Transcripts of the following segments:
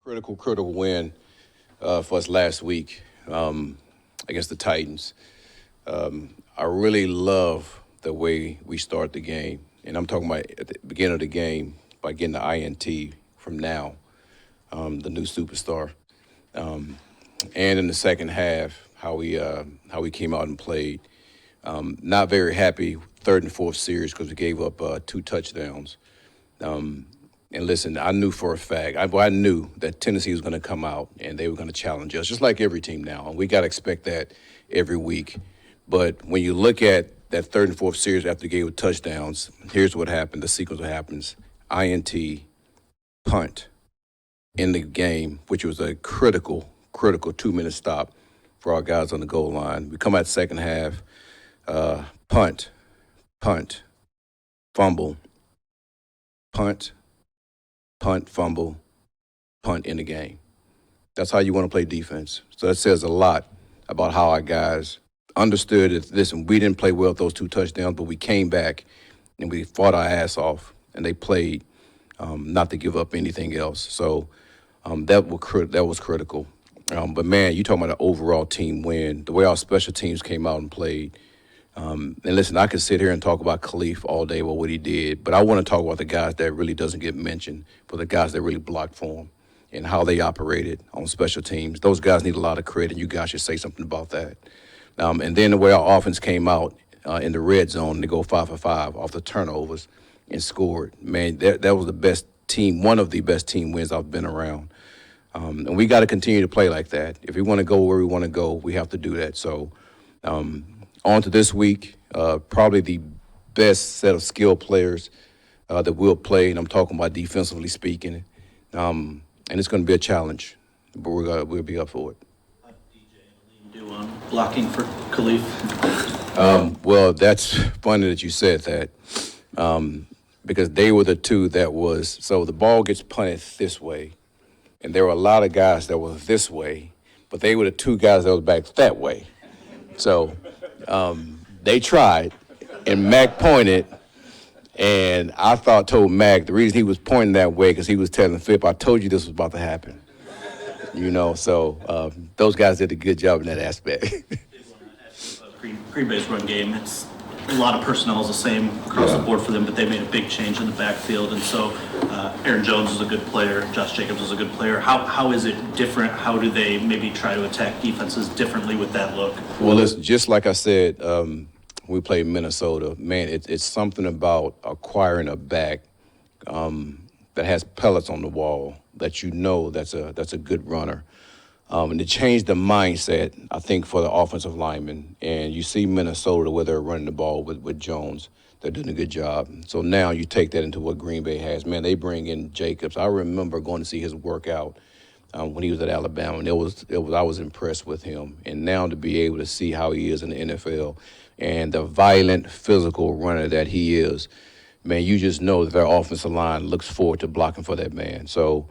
Critical win for us last week against the Titans. I really love the way we start the game. And I'm talking about at the beginning of the game by getting the INT from now, the new superstar. And in the second half, how we came out and played. Not very happy, third and fourth series, because we gave up 2 touchdowns. And listen, I knew for a fact, I knew that Tennessee was going to come out and they were going to challenge us, just like every team now. And we got to expect that every week. But when you look at that third and fourth series after we gave up touchdowns, here's what happened, the sequence of what happens. INT, punt in the game, which was a critical 2-minute stop for our guys on the goal line. We come out second half, punt, fumble, punt, fumble, punt in the game. That's how you want to play defense. So that says a lot about how our guys understood that, listen, we didn't play well with those 2 touchdowns, but we came back and we fought our ass off, and they played not to give up anything else. So that was critical. But, man, you talking about an overall team win, the way our special teams came out and played. And listen, I could sit here and talk about Khalif all day about what he did, but I want to talk about the guys that really doesn't get mentioned, for the guys that really blocked for him and how they operated on special teams. Those guys need a lot of credit, and you guys should say something about that. And then the way our offense came out in the red zone to go 5 for 5 off the turnovers and scored. Man, that was the best team, one of the best team wins I've been around. And we got to continue to play like that. If we want to go where we want to go, we have to do that. So on to this week, probably the best set of skilled players that we'll play, and I'm talking about defensively speaking. And it's going to be a challenge, but we'll be up for it. Do blocking for Khalif? Well, that's funny that you said that, because they were the two that was, so the ball gets punted this way, and there were a lot of guys that were this way, but they were the 2 guys that was back that way. So they tried, and Mac pointed, and I told Mac the reason he was pointing that way because he was telling Fipp, I told you this was about to happen. So those guys did a good job in that aspect. Green Bay's run game, it's a lot of personnel is the same across the board for them, but they made a big change in the backfield. And so Aaron Jones is a good player, Josh Jacobs is a good player. How is it different? How do they maybe try to attack defenses differently with that look? Well, listen, just like I said, we played Minnesota. Man, it's something about acquiring a back that has pellets on the wall that you know that's a good runner. And to change the mindset, I think, for the offensive linemen. And you see Minnesota where they're running the ball with Jones. They're doing a good job. So now you take that into what Green Bay has. Man, they bring in Jacobs. I remember going to see his workout when he was at Alabama, and I was impressed with him. And now to be able to see how he is in the NFL and the violent, physical runner that he is, man, you just know that their offensive line looks forward to blocking for that man. So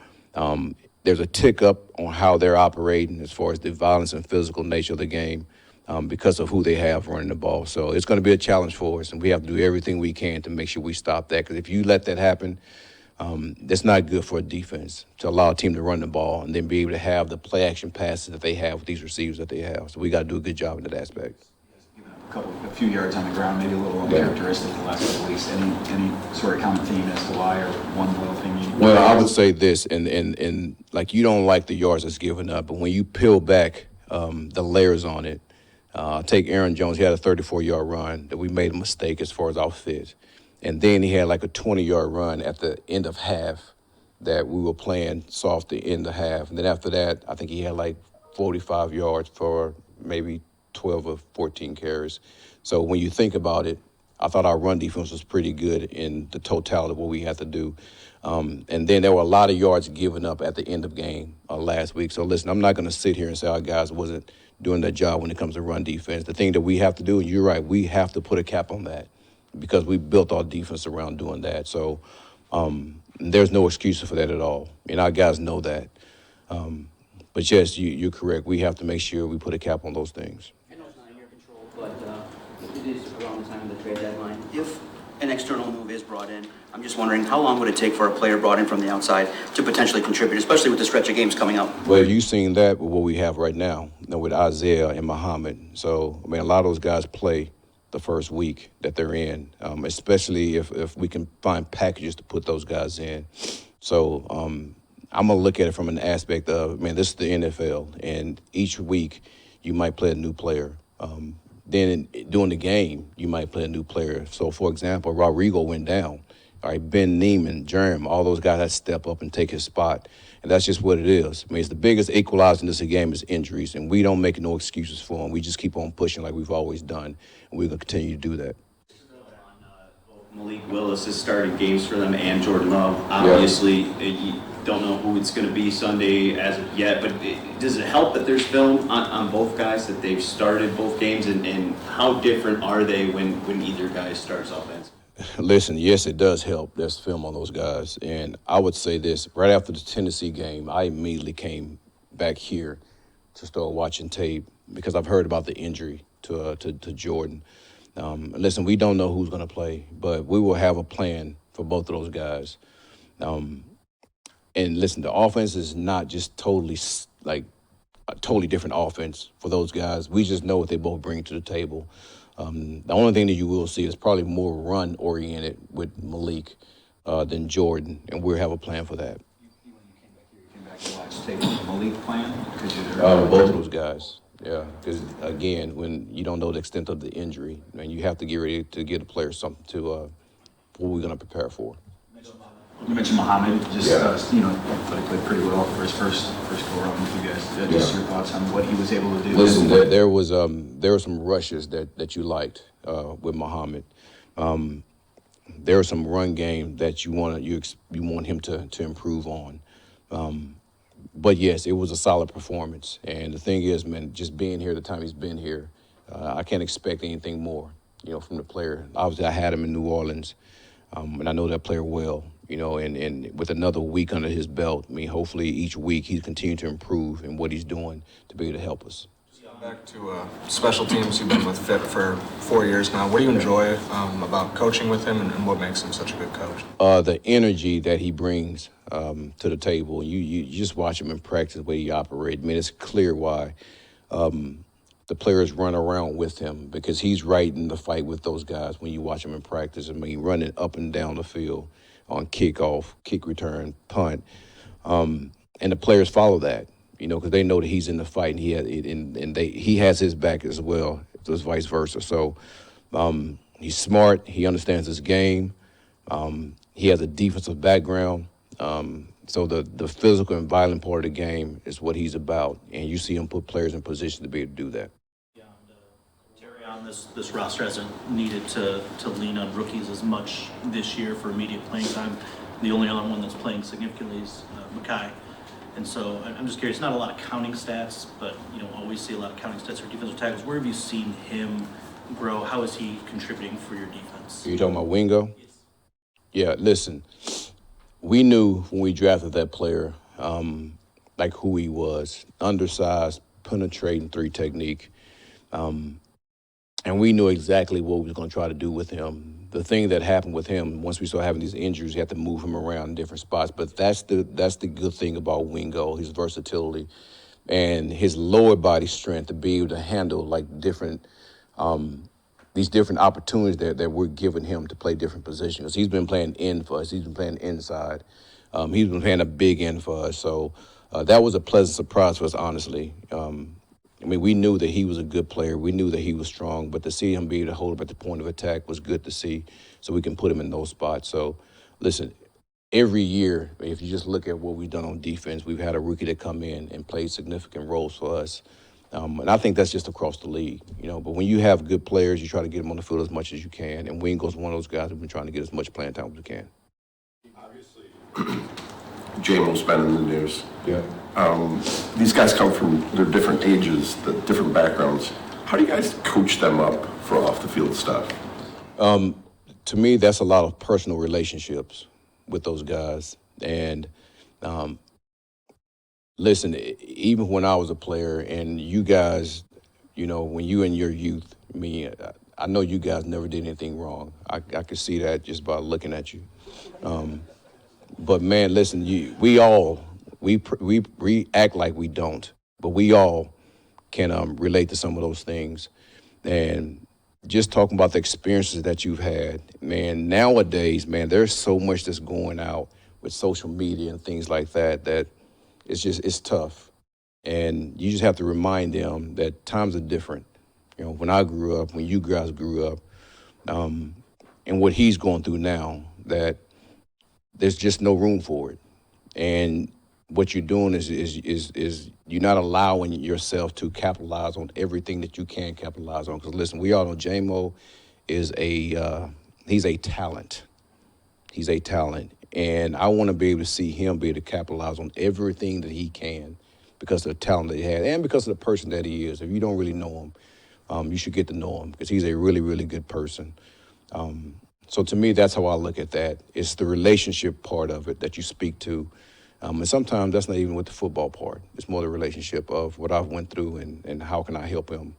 there's a tick up on how they're operating as far as the violence and physical nature of the game because of who they have running the ball. So it's going to be a challenge for us, and we have to do everything we can to make sure we stop that. Because if you let that happen, that's not good for a defense to allow a team to run the ball and then be able to have the play-action passes that they have with these receivers that they have. So we got to do a good job in that aspect. A few yards on the ground, maybe a little uncharacteristic the last couple of weeks. Any sort of common theme as to why, or one little thing you? Well, I would say this, and like, you don't like the yards that's given up, but when you peel back the layers on it, take Aaron Jones. He had a 34-yard run that we made a mistake as far as our fit, and then he had like a 20-yard run at the end of half that we were playing soft the end of half, and then after that, I think he had like 45 yards for maybe 12 or 14 carries. So when you think about it, I thought our run defense was pretty good in the totality of what we had to do. And then there were a lot of yards given up at the end of game last week. So listen, I'm not going to sit here and say our guys wasn't doing their job when it comes to run defense. The thing that we have to do, and you're right, we have to put a cap on that because we built our defense around doing that. So there's no excuse for that at all. And our guys know that. But yes, you're correct. We have to make sure we put a cap on those things. But it is around the time of the trade deadline. If an external move is brought in, I'm just wondering, how long would it take for a player brought in from the outside to potentially contribute, especially with the stretch of games coming up? Well, you've seen that with what we have right now, with Isaiah and Muhammad. So, I mean, a lot of those guys play the first week that they're in, especially if we can find packages to put those guys in. So I'm going to look at it from an aspect of, man, this is the NFL, and each week you might play a new player. Then during the game, you might play a new player. So, for example, Rodrigo went down. All right, Ben Neiman, Jerem, all those guys had to step up and take his spot. And that's just what it is. I mean, it's the biggest equalizer in this game is injuries, and we don't make no excuses for them. We just keep on pushing like we've always done, and we're going to continue to do that. Malik Willis has started games for them and Jordan Love. Obviously, you don't know who it's going to be Sunday as of yet, but does it help that there's film on both guys, that they've started both games, and how different are they when either guy starts offense? Listen, yes, it does help. There's film on those guys. And I would say this, right after the Tennessee game, I immediately came back here to start watching tape because I've heard about the injury to Jordan. Listen, we don't know who's going to play, but we will have a plan for both of those guys. And listen, the offense is not just totally like a totally different offense for those guys. We just know what they both bring to the table. The only thing that you will see is probably more run-oriented with Malik than Jordan, and we'll have a plan for that. When you came back to watch tape, the Malik plan? Both of those guys, yeah. Because, again, when you don't know the extent of the injury, and you have to get ready to give the player something to what we're going to prepare for. You mentioned Muhammad, but he played pretty well for his first go-around with you guys. Just your thoughts on what he was able to do. Listen, there were some rushes that you liked with Muhammad. There was some run game that you want him to improve on. But yes, it was a solid performance. And the thing is, man, just being here the time he's been here, I can't expect anything more, from the player. Obviously, I had him in New Orleans, and I know that player well. And with another week under his belt, I mean, hopefully each week he's continued to improve in what he's doing to be able to help us. Back to special teams, you've been with Fipp for 4 years now. What do you enjoy about coaching with him, and what makes him such a good coach? The energy that he brings to the table. You just watch him in practice, the way he operates. I mean, it's clear why the players run around with him, because he's right in the fight with those guys when you watch him in practice. I mean, running up and down the field on kickoff, kick return, punt. And the players follow that, because they know that he's in the fight, and he has his back as well, just vice versa. So he's smart. He understands his game. He has a defensive background. So the physical and violent part of the game is what he's about, and you see him put players in position to be able to do that. Terry, on this roster hasn't needed to lean on rookies as much this year for immediate playing time. The only other one that's playing significantly is Mackay. And so I'm just curious, not a lot of counting stats, but you don't always see a lot of counting stats for defensive tackles. Where have you seen him grow? How is he contributing for your defense? Are you talking about Wingo? Yes. Yeah, listen, we knew when we drafted that player, like who he was, undersized, penetrating three technique. And we knew exactly what we was going to try to do with him. The thing that happened with him, once we started having these injuries, you have to move him around in different spots. But that's the good thing about Wingo, his versatility and his lower body strength to be able to handle like different these different opportunities that we're giving him to play different positions. Because he's been playing in for us. He's been playing inside. He's been playing a big end for us. So that was a pleasant surprise for us, honestly. I mean, we knew that he was a good player. We knew that he was strong. But to see him be able to hold up at the point of attack was good to see, so we can put him in those spots. So, listen, every year, if you just look at what we've done on defense, we've had a rookie that come in and played significant roles for us. And I think that's just across the league, But when you have good players, you try to get them on the field as much as you can. And Wingo's one of those guys who've been trying to get as much playing time as we can. Obviously, Jamal's been in the news. Yeah. These guys come from their different ages, the different backgrounds. How do you guys coach them up for off-the-field stuff? To me, that's a lot of personal relationships with those guys. And listen, even when I was a player and you guys, when you in your youth, I know you guys never did anything wrong. I could see that just by looking at you. But man, listen, we act like we don't, but we all can relate to some of those things. And just talking about the experiences that you've had, man, nowadays, man, there's so much that's going out with social media and things like that, that it's tough. And you just have to remind them that times are different. You know, when I grew up, when you guys grew up, and what he's going through now, that there's just no room for it. And what you're doing is you're not allowing yourself to capitalize on everything that you can capitalize on. Because listen, we all know J-Mo is he's a talent. He's a talent. And I want to be able to see him be able to capitalize on everything that he can because of the talent that he has and because of the person that he is. If you don't really know him, you should get to know him because he's a really, really good person. So to me, that's how I look at that. It's the relationship part of it that you speak to. And sometimes that's not even with the football part. It's more the relationship of what I've went through and how can I help him.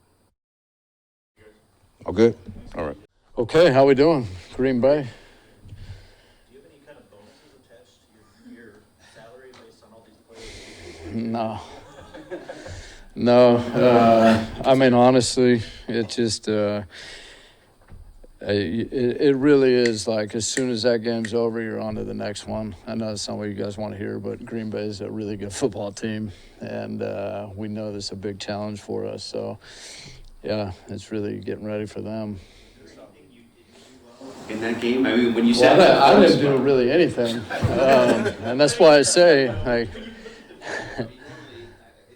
All good? All right. Okay, how we doing? Green Bay? Do you have any kind of bonuses attached to your salary based on all these players? No. No. I mean, honestly, it just it really is like as soon as that game's over, you're on to the next one. I know that's not what you guys want to hear, but Green Bay is a really good football team, and we know this is a big challenge for us. So, yeah, it's really getting ready for them. In that game, I mean, when you Well, said I didn't do really anything, and that's why I say, like, is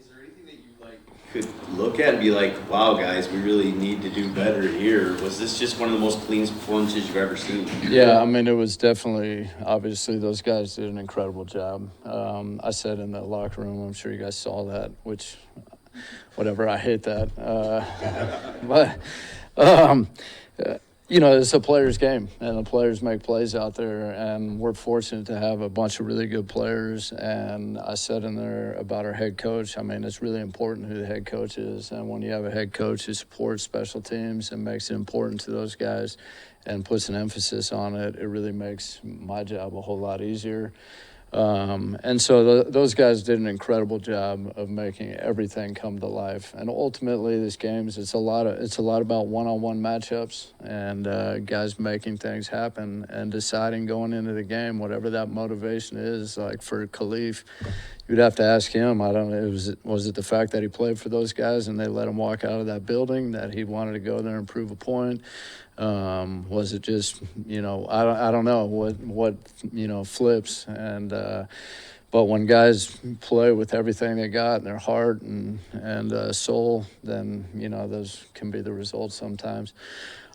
there anything that you could look at and be like, wow, guys, we really need to do better here? Was this just one of the most clean performances you've ever seen? yeah, I mean, it was definitely, obviously, those guys did an incredible job. I said in the locker room, I'm sure you guys saw that, which, whatever, I hate that. You know, it's a player's game, and the players make plays out there, and we're fortunate to have a bunch of really good players. And I said in there about our head coach, I mean, it's really important who the head coach is. And when you have a head coach who supports special teams and makes it important to those guys and puts an emphasis on it, it really makes my job a whole lot easier. And so those guys did an incredible job of making everything come to life. And ultimately, this game it's a lot about one-on-one matchups and guys making things happen and deciding going into the game, whatever that motivation is. Like for Khalif, you'd have to ask him. I don't know. Was it the fact that he played for those guys and they let him walk out of that building, that he wanted to go there and prove a point? Was it just, I don't know what flips and but when guys play with everything they got in their heart and soul, then those can be the results sometimes.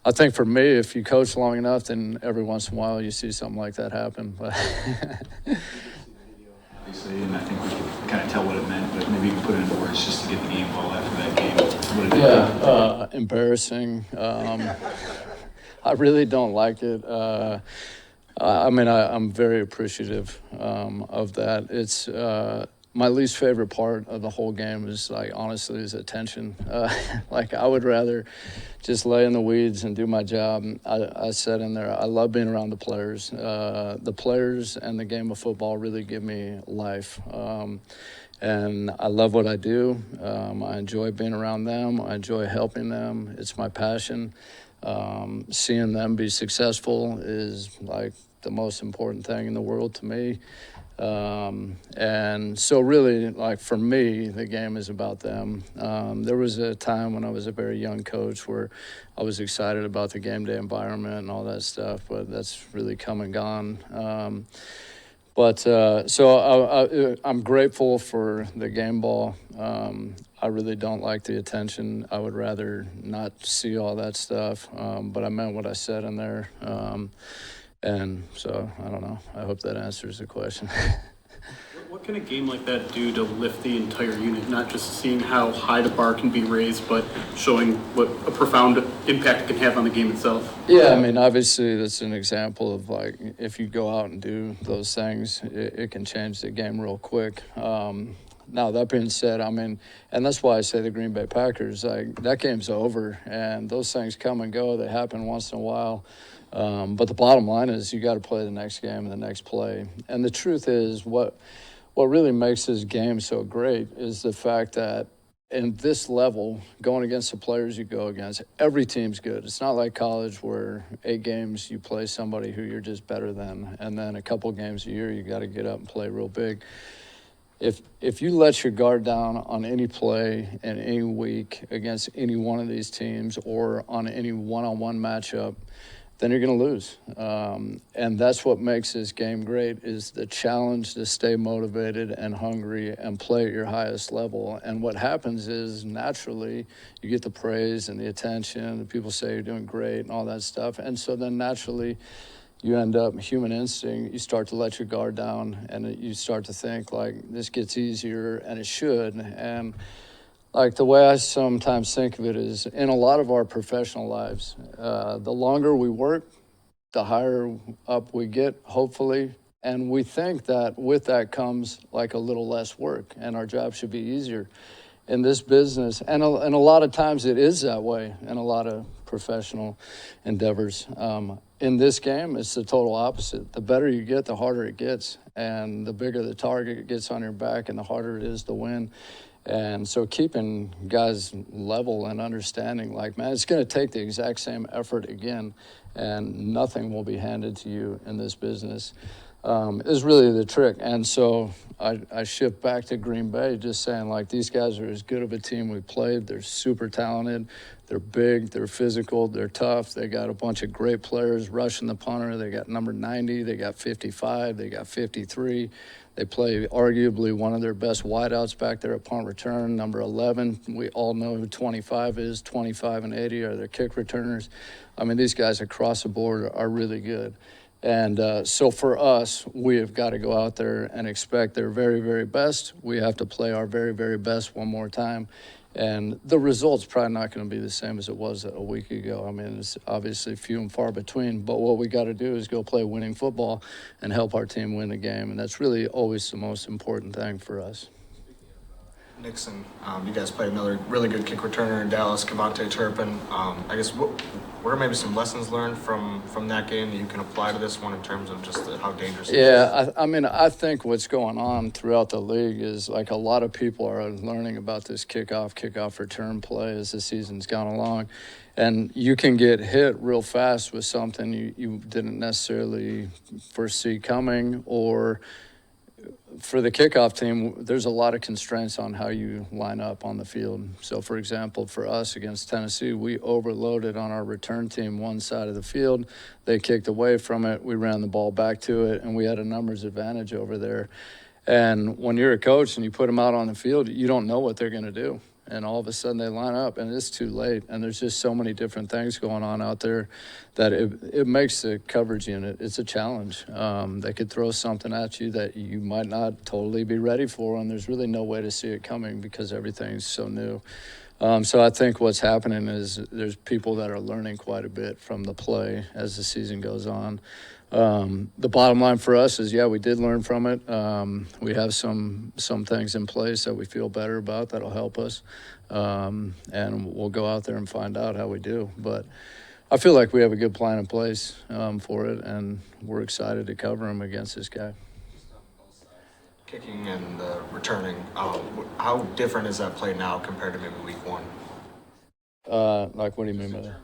I think for me, if you coach long enough, then every once in a while you see something like that happen. But Obviously, and I think we can kind of tell what it meant, but maybe you can put it into words just to get the game ball after that game. What did it do? Embarrassing. I really don't like it. I mean, I'm very appreciative of that. It's my least favorite part of the whole game is, honestly, is attention. I would rather just lay in the weeds and do my job. I said in there, I love being around the players. The players and the game of football really give me life. And I love what I do. I enjoy being around them. I enjoy helping them. It's my passion. Seeing them be successful is the most important thing in the world to me. And so really, for me, the game is about them. There was a time when I was a very young coach where I was excited about the game day environment and all that stuff, but that's really come and gone. So I'm grateful for the game ball. I really don't like the attention. I would rather not see all that stuff, but I meant what I said in there. And so, I don't know. I hope that answers the question. What can a game like that do to lift the entire unit? Not just seeing how high the bar can be raised, but showing what a profound impact it can have on the game itself. Yeah, I mean, obviously that's an example of if you go out and do those things, it can change the game real quick. Now, that being said, I mean, and that's why I say the Green Bay Packers, like, that game's over, and those things come and go. They happen once in a while. But the bottom line is you got to play the next game and the next play. And the truth is what really makes this game so great is the fact that in this level, going against the players you go against, every team's good. It's not like college where 8 games you play somebody who you're just better than, and then a couple games a year you got to get up and play real big. If you let your guard down on any play in any week against any one of these teams or on any one-on-one matchup, then you're going to lose. And that's what makes this game great is the challenge to stay motivated and hungry and play at your highest level. And what happens is naturally you get the praise and the attention. People say you're doing great and all that stuff. And so then naturally you end up, human instinct, you start to let your guard down and you start to think like this gets easier, and it should. And like the way I sometimes think of it is in a lot of our professional lives, the longer we work, the higher up we get, hopefully. And we think that with that comes like a little less work and our job should be easier in this business. And a lot of times it is that way in a lot of professional endeavors. In this game, it's the total opposite. The better you get, the harder it gets. And the bigger the target gets on your back and the harder it is to win. And so keeping guys level and understanding, like, man, it's going to take the exact same effort again, and nothing will be handed to you in this business, is really the trick. And so I shift back to Green Bay just saying, like, these guys are as good of a team we played. They're super talented. They're big. They're physical. They're tough. They got a bunch of great players rushing the punter. They got number 90. They got 55. They got 53. They play arguably one of their best wideouts back there at punt return. Number 11, we all know who 25 is. 25 and 80 are their kick returners. I mean, these guys across the board are really good. And so for us, we have got to go out there and expect their very, very best. We have to play our very, very best one more time. And the result's probably not going to be the same as it was a week ago. I mean, it's obviously few and far between. But what we got to do is go play winning football and help our team win the game. And that's really always the most important thing for us. Nixon, you guys played another really good kick returner in Dallas, Kevontae Turpin. I guess what are maybe some lessons learned from that game that you can apply to this one in terms of just how dangerous it is? Yeah, I mean, I think what's going on throughout the league is like a lot of people are learning about this kickoff return play as the season's gone along. And you can get hit real fast with something you didn't necessarily foresee coming, or for the kickoff team, there's a lot of constraints on how you line up on the field. So, for example, for us against Tennessee, we overloaded on our return team one side of the field. They kicked away from it. We ran the ball back to it, and we had a numbers advantage over there. And when you're a coach and you put them out on the field, you don't know what they're going to do. And all of a sudden they line up, and it's too late. And there's just so many different things going on out there that it makes the coverage unit, it's a challenge. They could throw something at you that you might not totally be ready for, and there's really no way to see it coming because everything's so new. So I think what's happening is there's people that are learning quite a bit from the play as the season goes on. The bottom line for us is, yeah, we did learn from it. We have some things in place that we feel better about that'll help us. And we'll go out there and find out how we do. But I feel like we have a good plan in place for it, and we're excited to cover them against this guy. Kicking and returning, how different is that play now compared to maybe week one? Like, what do you mean by that?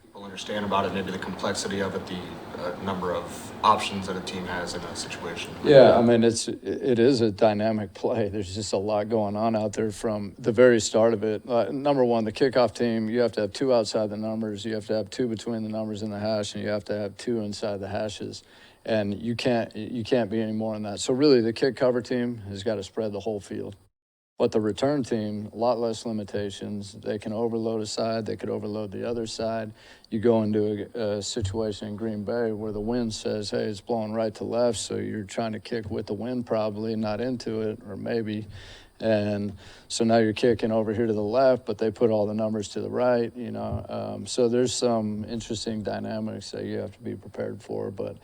People understand about it, maybe the complexity of it, the number of options that a team has in a situation. Yeah, I mean, it is a dynamic play. There's just a lot going on out there from the very start of it. Number one, the kickoff team, you have to have 2 outside the numbers, you have to have 2 between the numbers and the hash, and you have to have 2 inside the hashes. And you can't be any more than that. So really, the kick cover team has got to spread the whole field. But the return team, a lot less limitations. They can overload a side. They could overload the other side. You go into a situation in Green Bay where the wind says, hey, it's blowing right to left, so you're trying to kick with the wind probably, not into it, or maybe. And so now you're kicking over here to the left, but they put all the numbers to the right, you know. So there's some interesting dynamics that you have to be prepared for. But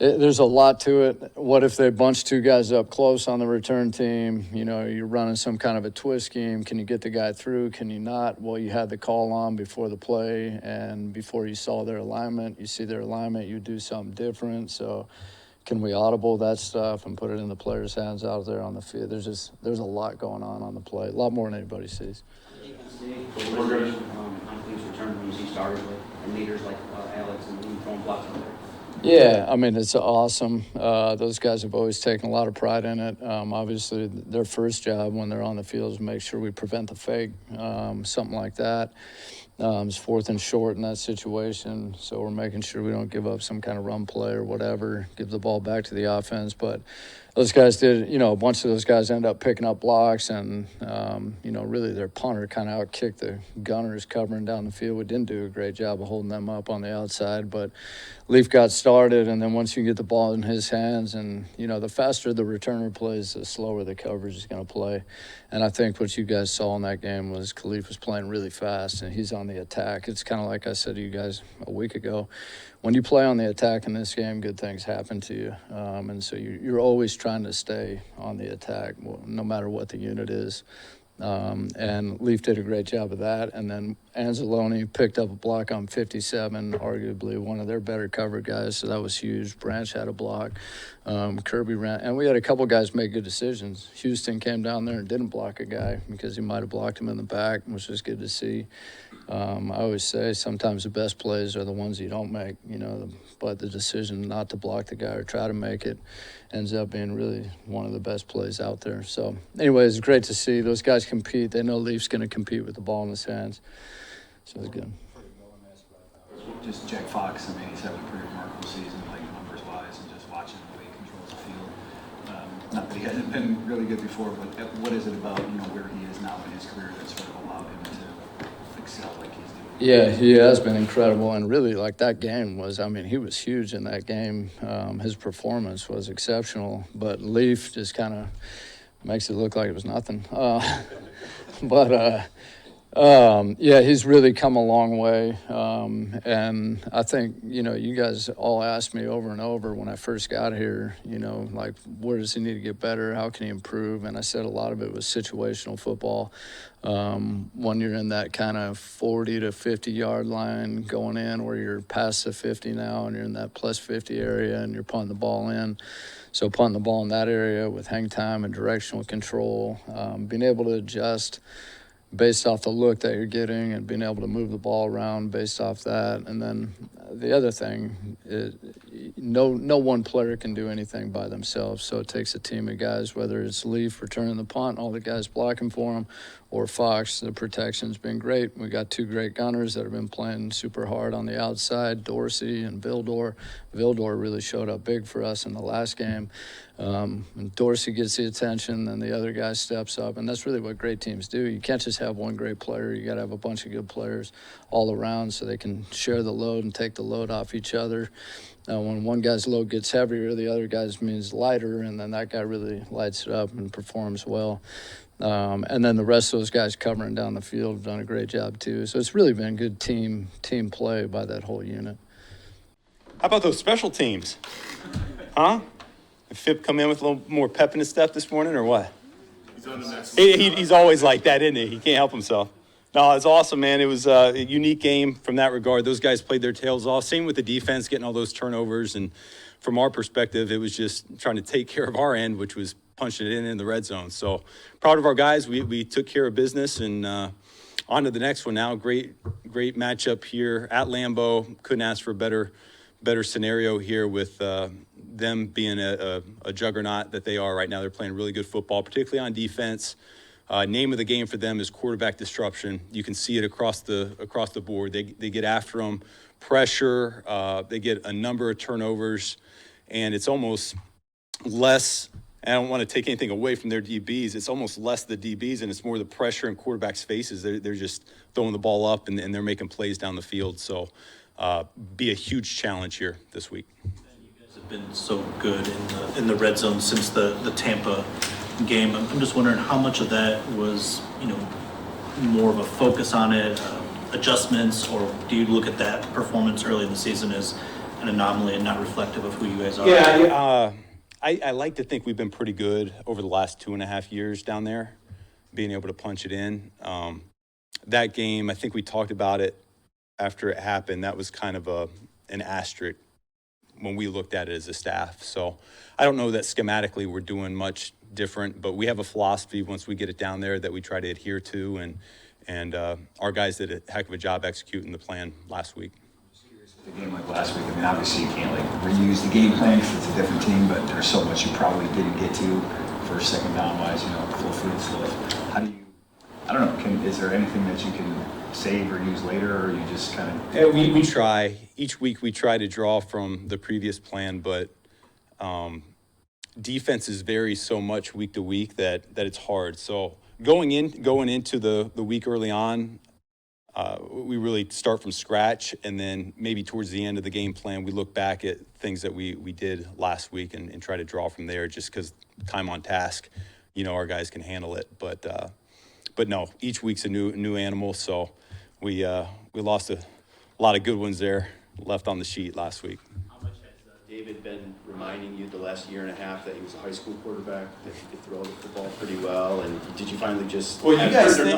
There's a lot to it. What if they bunch two guys up close on the return team? You know, you're running some kind of a twist scheme. Can you get the guy through? Can you not? Well, you had the call on before the play, and before you saw their alignment, you see their alignment, you do something different. So can we audible that stuff and put it in the players' hands out there on the field? There's a lot going on the play, a lot more than anybody sees. On police return when you see starters and leaders like Alex and throwing blocks on there. Yeah, I mean, it's awesome. Those guys have always taken a lot of pride in it. Obviously, their first job when they're on the field is make sure we prevent the fake, something like that. It's 4th and short in that situation, so we're making sure we don't give up some kind of run play or whatever, give the ball back to the offense. But those guys did, you know, a bunch of those guys end up picking up blocks, and, you know, really their punter kind of outkicked the gunners covering down the field. We didn't do a great job of holding them up on the outside, but Leaf got started, and then once you get the ball in his hands, and, you know, the faster the returner plays, the slower the coverage is going to play. And I think what you guys saw in that game was Khalif was playing really fast, and he's on the attack. It's kind of like I said to you guys a week ago. When you play on the attack in this game, good things happen to you. And so you're always trying to stay on the attack, no matter what the unit is. And Leaf did a great job of that. And then Anzalone picked up a block on 57, arguably one of their better cover guys, so that was huge. Branch had a block. Kirby ran. And we had a couple guys make good decisions. Houston came down there and didn't block a guy because he might have blocked him in the back, which was good to see. I always say sometimes the best plays are the ones you don't make, you know, but the decision not to block the guy or try to make it ends up being really one of the best plays out there. So anyways, it's great to see those guys compete. They know Leaf's going to compete with the ball in his hands. So it's good. Just Jack Fox, I mean, he's having a pretty remarkable season, like numbers-wise, and just watching the way he controls the field. Not that he hasn't been really good before, but what is it about, you know, where he is now in his career that sort of allowed him to excel like he's doing? Yeah, he has been incredible, and really, like, that game was, I mean, he was huge in that game. His performance was exceptional, but Leaf just kind of makes it look like it was nothing. Yeah, he's really come a long way, and I think, you know, you guys all asked me over and over when I first got here, you know, like, where does he need to get better? How can he improve? And I said a lot of it was situational football. When you're in that kind of 40 to 50-yard line going in, where you're past the 50 now and you're in that plus 50 area and you're punting the ball in. So punting the ball in that area with hang time and directional control, being able to adjust based off the look that you're getting and being able to move the ball around based off that. And then the other thing is no one player can do anything by themselves. So it takes a team of guys, whether it's Leaf returning the punt, all the guys blocking for him, or Fox. The protection's been great. We got two great gunners that have been playing super hard on the outside, Dorsey and Vildor. Vildor really showed up big for us in the last game. And Dorsey gets the attention, and the other guy steps up, and that's really what great teams do. You can't just have one great player. You got to have a bunch of good players all around so they can share the load and take the load off each other. When one guy's load gets heavier, the other guy's means lighter, and then that guy really lights it up and performs well. And then the rest of those guys covering down the field have done a great job too. So it's really been good team play by that whole unit. How about those special teams? Huh? Did Fipp come in with a little more pep in his step this morning, or what? He's on the next. He's always like that, isn't he? He can't help himself. No, it's awesome, man. It was a unique game from that regard. Those guys played their tails off. Same with the defense, getting all those turnovers. And from our perspective, it was just trying to take care of our end, which was punching it in the red zone. So proud of our guys. We took care of business, and on to the next one now. Great matchup here at Lambeau. Couldn't ask for a better scenario here with them being a juggernaut that they are right now. They're playing really good football, particularly on defense. Name of the game for them is quarterback disruption. You can see it across the board. They get after them, pressure. They get a number of turnovers, and it's almost less. I don't want to take anything away from their DBs. It's almost less the DBs, and it's more the pressure in quarterbacks' faces. They're just throwing the ball up, and they're making plays down the field. So be a huge challenge here this week. You guys have been so good in the red zone since the Tampa game. I'm just wondering how much of that was, you know, more of a focus on it, adjustments, or do you look at that performance early in the season as an anomaly and not reflective of who you guys are? Yeah, I like to think we've been pretty good over the last 2.5 years down there, being able to punch it in. That game, I think we talked about it after it happened. That was kind of an asterisk when we looked at it as a staff. So I don't know that schematically we're doing much different, but we have a philosophy once we get it down there that we try to adhere to, and our guys did a heck of a job executing the plan last week. The game like last week, I mean, obviously you can't like reuse the game plan because it's a different team, but there's so much you probably didn't get to first, second down wise, you know, full field stuff. How do you, I don't know, is there anything that you can save or use later, or you just kind of? Yeah, we try. Each week we try to draw from the previous plan, but defenses vary so much week to week that it's hard. So going into the week early on, we really start from scratch, and then maybe towards the end of the game plan, we look back at things that we did last week and try to draw from there, just because time on task, you know, our guys can handle it. But no, each week's a new animal, so we lost a lot of good ones there left on the sheet last week. How much has David been reminding you the last year and a half that he was a high school quarterback, that he could throw the football pretty well, and did you finally just? Well,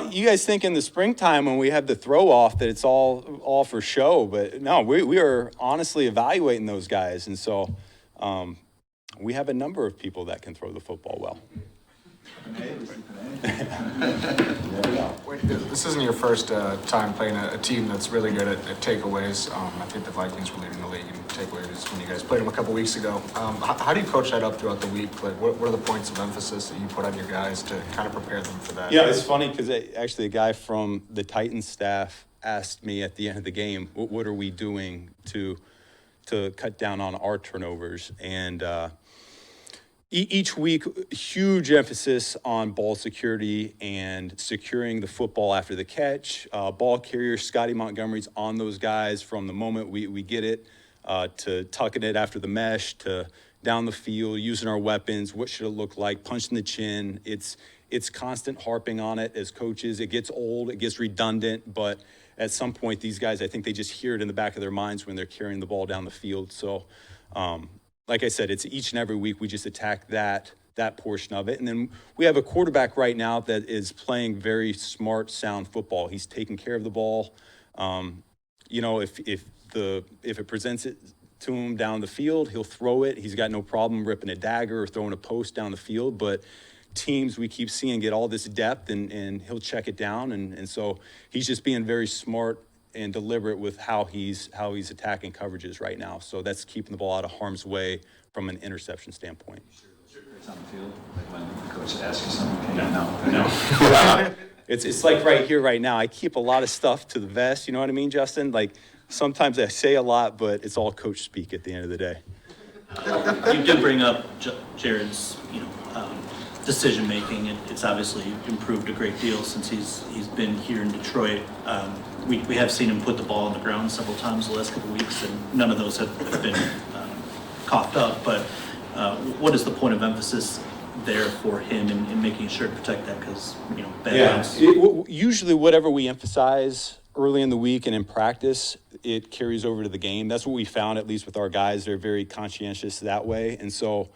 you guys think in the springtime when we have the throw off that it's all for show, but no, we are honestly evaluating those guys, and so we have a number of people that can throw the football well. This isn't your first time playing a team that's really good at takeaways. I think the Vikings were leading the league in takeaways when you guys played them a couple weeks ago. How do you coach that up throughout the week? Like, what are the points of emphasis that you put on your guys to kind of prepare them for that? Yeah, it's funny because actually a guy from the Titans staff asked me at the end of the game, what are we doing to cut down on our turnovers? And each week, huge emphasis on ball security and securing the football after the catch. Ball carrier Scotty Montgomery's on those guys from the moment we get it to tucking it after the mesh to down the field, using our weapons. What should it look like? Punching the chin. It's constant harping on it as coaches. It gets old. It gets redundant. But at some point, these guys, I think they just hear it in the back of their minds when they're carrying the ball down the field. So, like I said, it's each and every week we just attack that portion of it. And then we have a quarterback right now that is playing very smart, sound football. He's taking care of the ball. You know, if it presents it to him down the field, he'll throw it. He's got no problem ripping a dagger or throwing a post down the field. But teams we keep seeing get all this depth, and he'll check it down. And so he's just being very smart and deliberate with how he's attacking coverages right now. So that's keeping the ball out of harm's way from an interception standpoint. It's on the field, like when the coach asks you something. No. It's like right here, right now. I keep a lot of stuff to the vest. You know what I mean, Justin? Like sometimes I say a lot, but it's all coach speak at the end of the day. You did bring up Jared's, decision making. It's obviously improved a great deal since he's been here in Detroit. We have seen him put the ball on the ground several times the last couple of weeks, and none of those have been coughed up. But what is the point of emphasis there for him in making sure to protect that? Because bad runs. Usually, whatever we emphasize early in the week and in practice, it carries over to the game. That's what we found, at least with our guys. They're very conscientious that way, and so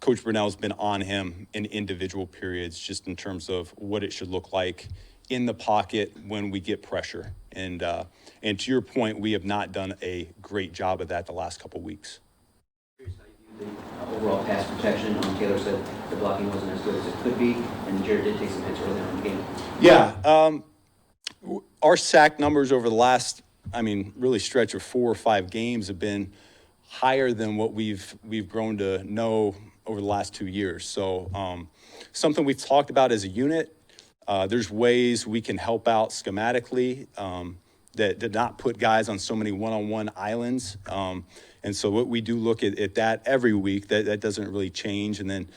Coach Brunell's been on him in individual periods, just in terms of what it should look like in the pocket when we get pressure. And to your point, we have not done a great job of that the last couple weeks. The overall pass protection, Taylor said the blocking wasn't as good as it could be, and Jared did take some hits early on in the game. Yeah, our sack numbers over the last, really stretch of 4 or 5 games have been higher than what we've grown to know over the last 2 years. So something we've talked about as a unit. There's ways we can help out schematically that did not put guys on so many one-on-one islands. And so what we do look at that every week, that doesn't really change. And then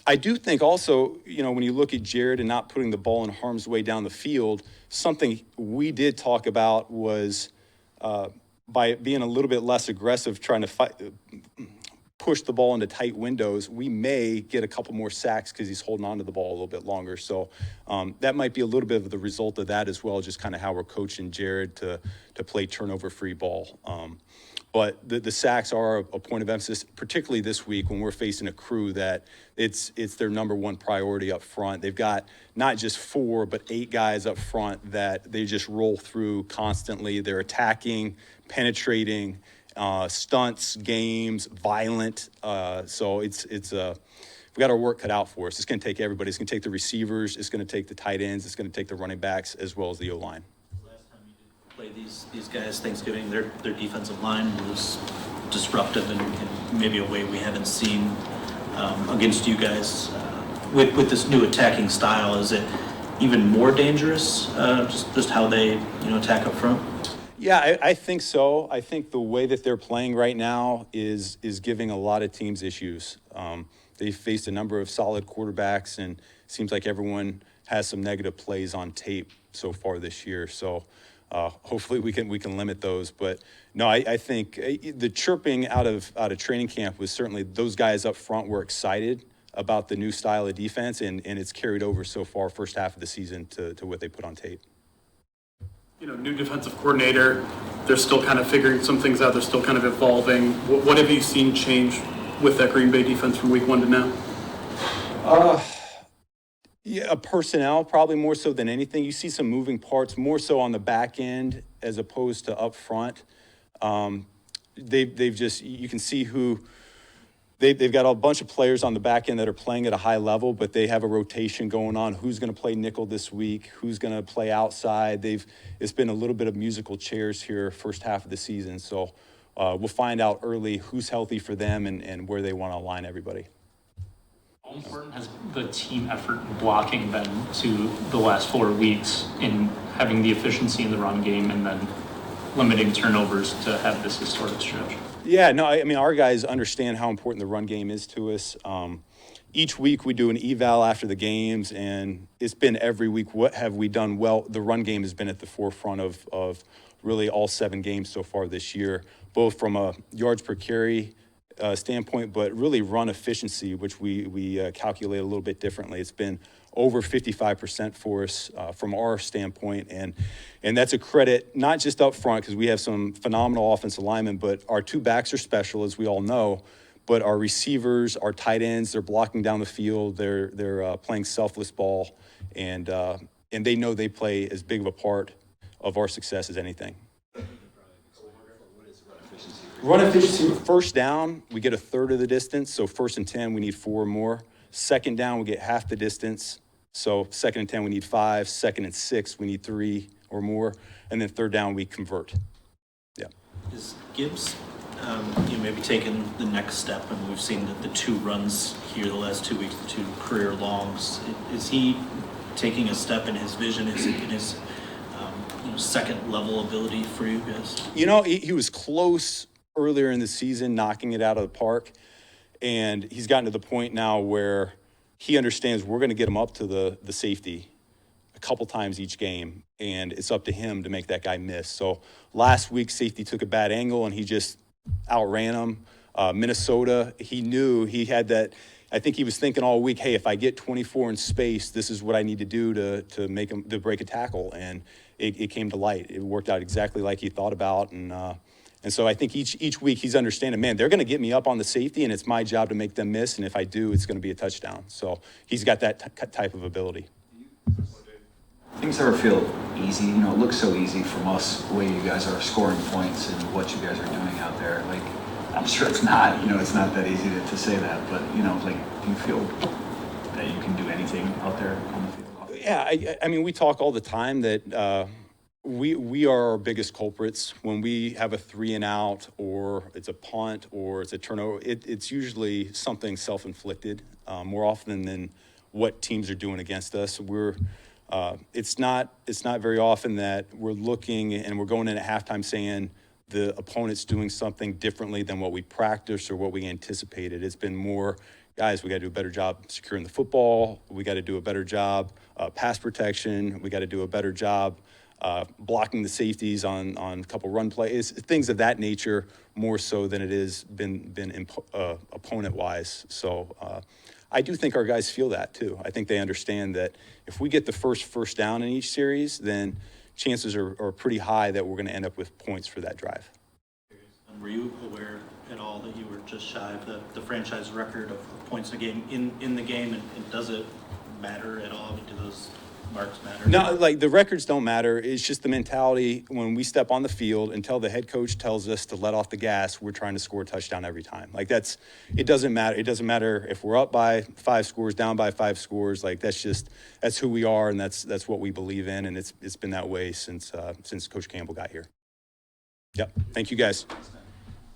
I do think also, when you look at Jared and not putting the ball in harm's way down the field, something we did talk about was by being a little bit less aggressive, trying to push the ball into tight windows, we may get a couple more sacks because he's holding on to the ball a little bit longer. So that might be a little bit of the result of that as well, just kind of how we're coaching Jared to play turnover-free ball. But the sacks are a point of emphasis, particularly this week when we're facing a crew that it's their number one priority up front. They've got not just 4, but 8 guys up front that they just roll through constantly. They're attacking, penetrating, stunts, games, violent. So we've got our work cut out for us. It's going to take everybody. It's going to take the receivers. It's going to take the tight ends. It's going to take the running backs as well as the O-line. Last time you did play these guys Thanksgiving, their defensive line was disruptive in maybe a way we haven't seen against you guys. With this new attacking style, is it even more dangerous? Just how they attack up front. Yeah, I think so. I think the way that they're playing right now is giving a lot of teams issues. They've faced a number of solid quarterbacks, and it seems like everyone has some negative plays on tape so far this year. So hopefully we can limit those. But no, I think the chirping out of training camp was certainly those guys up front were excited about the new style of defense, and it's carried over so far first half of the season to what they put on tape. New defensive coordinator, they're still kind of figuring some things out. They're still kind of evolving. What have you seen change with that Green Bay defense from week 1 to now? Yeah, personnel probably more so than anything. You see some moving parts more so on the back end as opposed to up front. They've just, you can see who they've got a bunch of players on the back end that are playing at a high level, but they have a rotation going on. Who's going to play nickel this week? Who's going to play outside? It's been a little bit of musical chairs here first half of the season. So we'll find out early who's healthy for them and where they want to align everybody. How important has the team effort blocking been to the last 4 weeks in having the efficiency in the run game and then limiting turnovers to have this historic stretch? Yeah, no, I mean, our guys understand how important the run game is to us. Each week we do an eval after the games, and it's been every week, what have we done well? The run game has been at the forefront of really all 7 games so far this year, both from a yards per carry standpoint, but really run efficiency, which we calculate a little bit differently. It's been over 55% for us from our standpoint, and that's a credit not just up front because we have some phenomenal offensive linemen, but our 2 backs are special, as we all know. But our receivers, our tight ends, they're blocking down the field. They're playing selfless ball, and they know they play as big of a part of our success as anything. Run efficiency, first down, we get a third of the distance. So 1st and 10, we need 4 or more. 2nd down, we get half the distance. So 2nd and 10, we need 5. 2nd and 6, we need 3 or more. And then 3rd down, we convert. Yeah. Is Gibbs maybe taking the next step? And we've seen the 2 runs here the last 2 weeks, the 2 career longs. Is he taking a step in his vision, in his second level ability for you guys? He was close earlier in the season, knocking it out of the park. And he's gotten to the point now where he understands we're going to get him up to the safety a couple times each game, and it's up to him to make that guy miss. So last week, safety took a bad angle, and he just outran him. Minnesota, he knew he had that. I think he was thinking all week, hey, if I get 24 in space, this is what I need to do to make him to break a tackle, and it came to light. It worked out exactly like he thought about, and so I think each week he's understanding, man, they're going to get me up on the safety, and it's my job to make them miss, and if I do, it's going to be a touchdown. So he's got that type of ability. Things ever feel easy? It looks so easy from us, the way you guys are scoring points and what you guys are doing out there. Like, I'm sure it's not, it's not that easy to say that, but, do you feel that you can do anything out there on the field? Yeah, I mean, we talk all the time that we are our biggest culprits. When we have a 3 and out, or it's a punt, or it's a turnover, it's usually something self-inflicted more often than what teams are doing against us. It's not very often that we're looking and we're going in at halftime saying the opponent's doing something differently than what we practiced or what we anticipated. It's been more, guys, we got to do a better job securing the football. We got to do a better job pass protection. We got to do a better job blocking the safeties on a couple run plays, things of that nature, more so than it is been opponent-wise. So I do think our guys feel that too. I think they understand that if we get the first down in each series, then chances are pretty high that we're going to end up with points for that drive. Were you aware at all that you were just shy of the franchise record of points a game in the game? And does it matter at all? I mean, do those marks matter? No, like the records don't matter. It's just the mentality when we step on the field until the head coach tells us to let off the gas, we're trying to score a touchdown every time. Like it doesn't matter. It doesn't matter if we're up by 5 scores, down by 5 scores. Like that's who we are, and that's what we believe in, and it's been that way since Coach Campbell got here. Yep. Thank you guys.